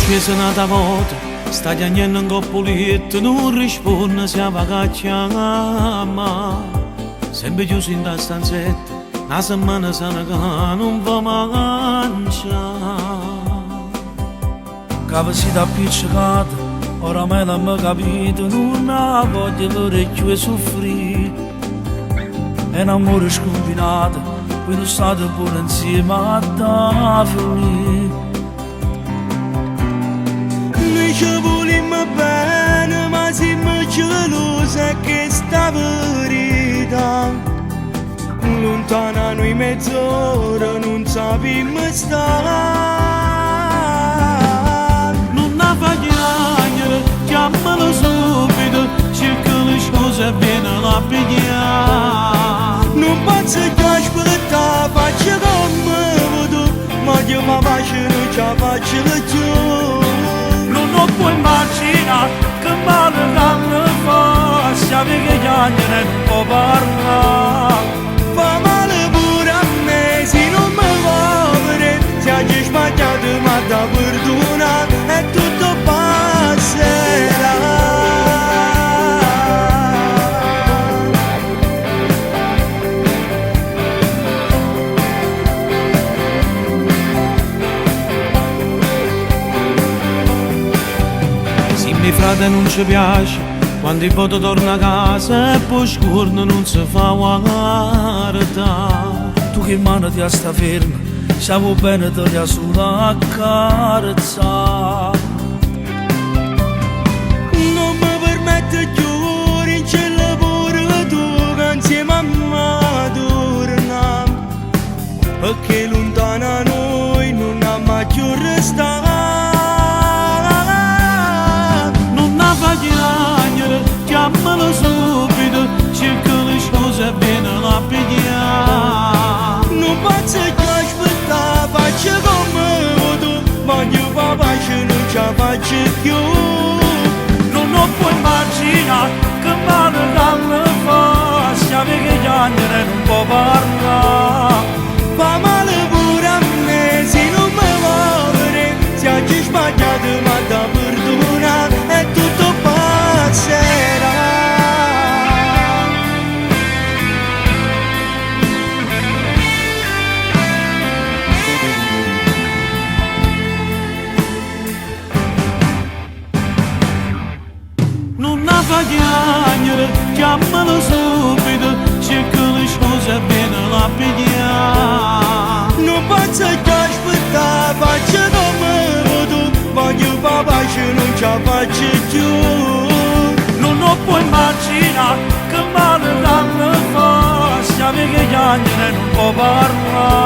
scesa un'altra volta, sta chiagnendo un coppoletto, non risponde se va a chiamare. Sempre chiuso in da stanzetta, una settimana sana che non va mangiare. Cava si da appiccicata, oramai l'hanno capito, non ha voglia per più e soffrire. È un amore scombinato, poi non state pure insieme a da finire. Noi ci volimmo bene, ma siamo gelosi che sta verità. Lontana noi mezz'ora, non sappiamo stare. Non ha fagliare, chiamalo subito, cerca le scuse e viene a pigliare. Non posso più aspettare, faccio come vedo, ma io mi faccio, non ce la faccio tu. Non puoi immaginare che male che fa, se avevi che chiacchiere non può parlare. Fa male pure a me, se non mi vuoi vedere, se hai sbagliato ma da perdonare e tutto passerà. Mio frate non ci piace, quando il voto torna a casa e poi scorno non si fa guardare. Tu che mano ti sta ferma, siamo bene te la sola a carezzare. Non mi permette più in cielo pure tu che insieme a me torniamo, perché lontana noi non ha mai più restato. Chiamalo subito, cerca le scuse e viene a pigliare. Non posso più aspettare, faccio come vedo, ma io pace non ce la faccio più. Non puoi immaginare che male che fa, se avevi che chiacchiere non può parlare. Fa male pure a me, se non mi vuoi vedere, se hai sbagliato ma da perdonare e tutto passerà. Non ha fagliare, chiamalo subito, cerca le scuse e viene a pigliare. Non posso più aspettare, faccio come vedo, voglio pace non ce la faccio più. Non puoi immaginare che male che fa, se avevi che chiacchiere non può parlare.